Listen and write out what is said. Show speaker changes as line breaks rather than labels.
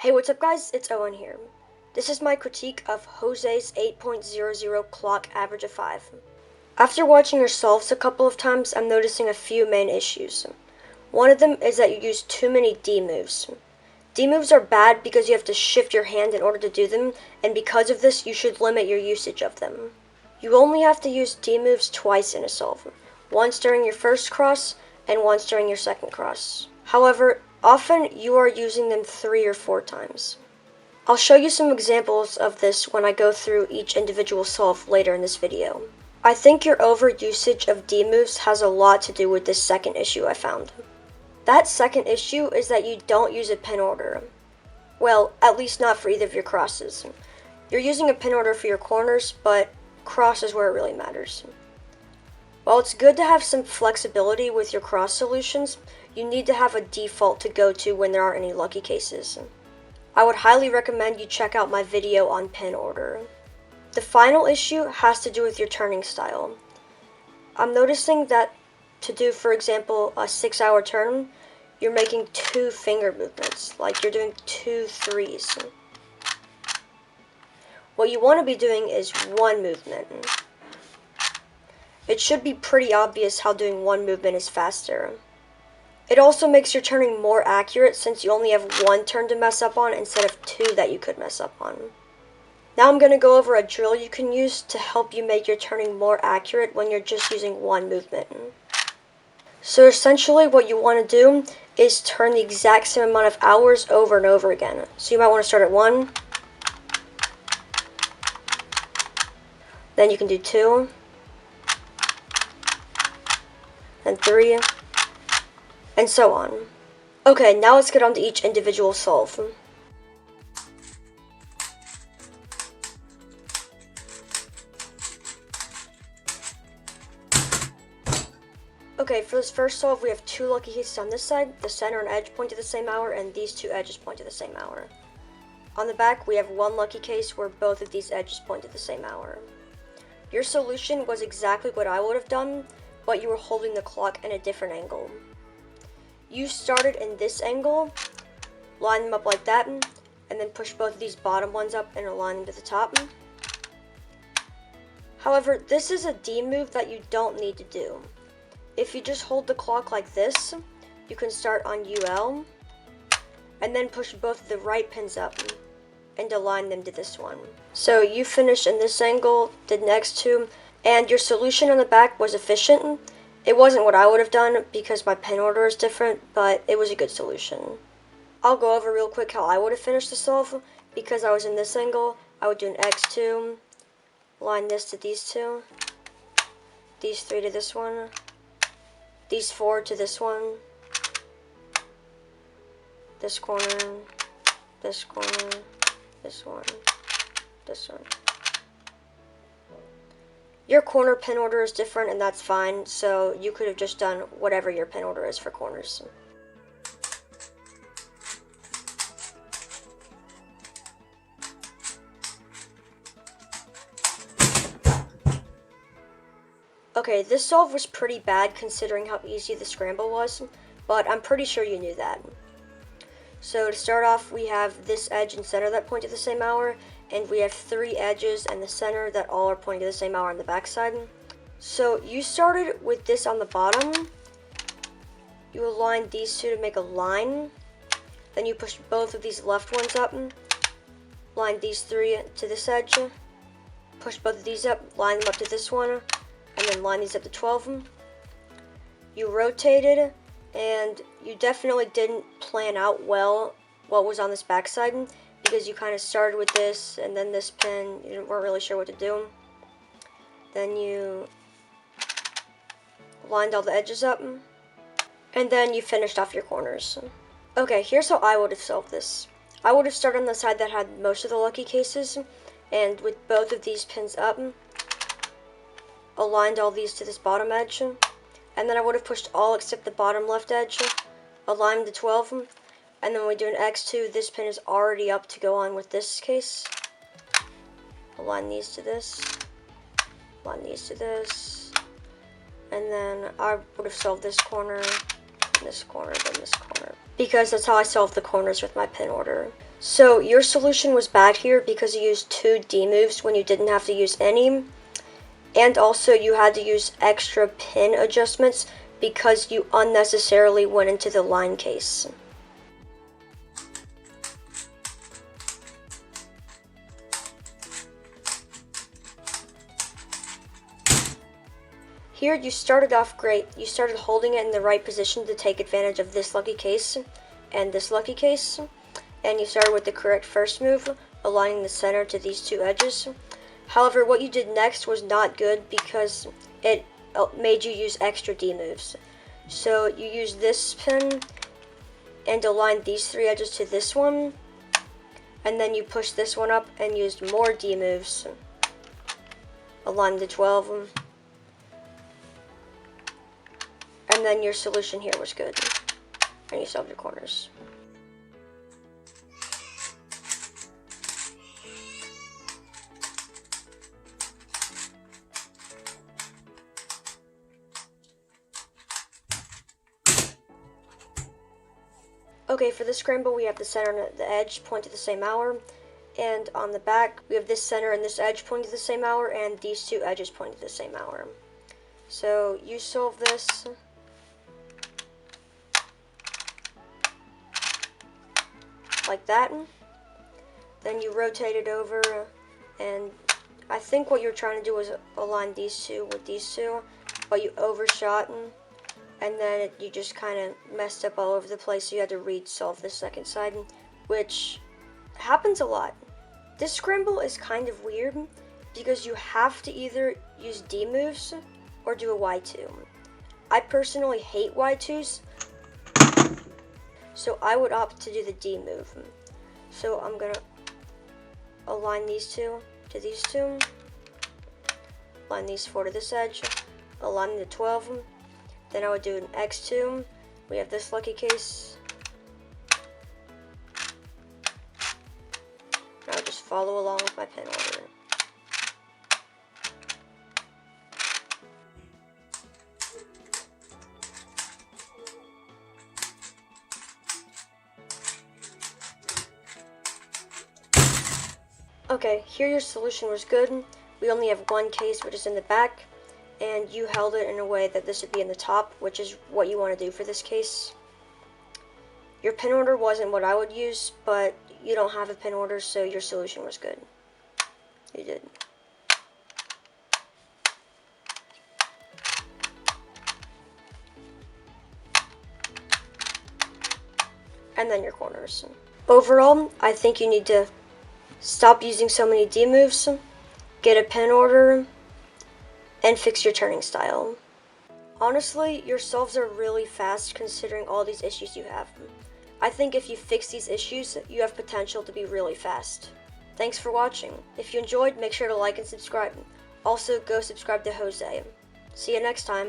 Hey, what's up guys? It's Owen here. This is my critique of Jose's 8.00 clock average of 5. After watching her solves a couple of times, I'm noticing a few main issues. One of them is that you use too many D moves. D moves are bad because you have to shift your hand in order to do them, and because of this, you should limit your usage of them. You only have to use D moves twice in a solve, once during your first cross and once during your second cross. However, often you are using them 3 or 4 times. I'll show you some examples of this when I go through each individual solve later in this video. I think your overusage of D moves has a lot to do with this second issue I found. That second issue is that you don't use a pin order. Well, at least not for either of your crosses. You're using a pin order for your corners, but cross is where it really matters. While it's good to have some flexibility with your cross solutions, you need to have a default to go to when there aren't any lucky cases. I would highly recommend you check out my video on pin order. The final issue has to do with your turning style. I'm noticing that to do, for example, a 6-hour turn, you're making 2 finger movements, like you're doing 2 threes. What you want to be doing is 1 movement. It should be pretty obvious how doing 1 movement is faster. It also makes your turning more accurate since you only have 1 turn to mess up on instead of 2 that you could mess up on. Now I'm going to go over a drill you can use to help you make your turning more accurate when you're just using 1 movement. So essentially what you want to do is turn the exact same amount of hours over and over again. So you might want to start at 1, then you can do 2, then 3, and so on. Okay, now let's get on to each individual solve. Okay, for this first solve, we have 2 lucky cases on this side. The center and edge point to the same hour, and these 2 edges point to the same hour. On the back, we have 1 lucky case where both of these edges point to the same hour. Your solution was exactly what I would have done, but you were holding the clock in a different angle. You started in this angle, line them up like that, and then push both of these bottom ones up and align them to the top. However, this is a D move that you don't need to do. If you just hold the clock like this, you can start on UL, and then push both of the right pins up and align them to this one. So you finished in this angle, did next 2, and your solution on the back was efficient. It wasn't what I would have done because my pin order is different, but it was a good solution. I'll go over real quick how I would have finished the solve. Because I was in this angle, I would do an X2, line this to these 2, these 3 to this one, these 4 to this one, this corner, this corner, this one, this one. Your corner pin order is different, and that's fine, so you could have just done whatever your pin order is for corners. Okay, this solve was pretty bad considering how easy the scramble was, but I'm pretty sure you knew that. So to start off, we have this edge and center that point to the same hour, and we have 3 edges and the center that all are pointing to the same hour on the back side. So you started with this on the bottom, you aligned these 2 to make a line, then you pushed both of these left ones up, lined these 3 to this edge, pushed both of these up, line them up to this one, and then line these up to 12. You rotated, and you definitely didn't plan out well what was on this backside because you kind of started with this and then this pin, you weren't really sure what to do. Then you lined all the edges up, and then you finished off your corners. Okay, here's how I would have solved this. I would have started on the side that had most of the lucky cases, and with both of these pins up, aligned all these to this bottom edge, and then I would have pushed all except the bottom left edge, aligned to 12, and then we do an X2, this pin is already up to go on with this case. Align these to this, align these to this, and then I would have solved this corner, then this corner, because that's how I solve the corners with my pin order. So your solution was bad here because you used 2 D moves when you didn't have to use any, and also you had to use extra pin adjustments because you unnecessarily went into the line case. Here you started off great. You started holding it in the right position to take advantage of this lucky case and this lucky case, and you started with the correct first move, aligning the center to these 2 edges. However, what you did next was not good because it made you use extra D moves. So you used this pin and aligned these 3 edges to this one, and then you pushed this one up and used more D moves, aligned the 12, and then your solution here was good, and you solved your corners. Okay, for the scramble, we have the center and the edge point to the same hour, and on the back, we have this center and this edge point to the same hour, and these 2 edges point to the same hour. So you solve this. Like that. Then you rotate it over, and I think what you're trying to do is align these 2 with these 2, but you overshot, and then you just kind of messed up all over the place, so you had to re-solve the second side, which happens a lot. This scramble is kind of weird because you have to either use D moves or do a Y2. I personally hate Y2s, so I would opt to do the D move. So I'm gonna align these 2 to these 2, align these 4 to this edge, align the 12. Then I would do an X2. We have this lucky case. I would just follow along with my pin order. Okay, here your solution was good. We only have 1 case, which is in the back, and you held it in a way that this would be in the top, which is what you want to do for this case. Your pin order wasn't what I would use, but you don't have a pin order, so your solution was good. You did. And then your corners. Overall, I think you need to stop using so many D moves, get a pin order, and fix your turning style. Honestly, your solves are really fast considering all these issues you have. I think if you fix these issues, you have potential to be really fast. Thanks for watching. If you enjoyed, make sure to like and subscribe. Also, go subscribe to Jose. See you next time.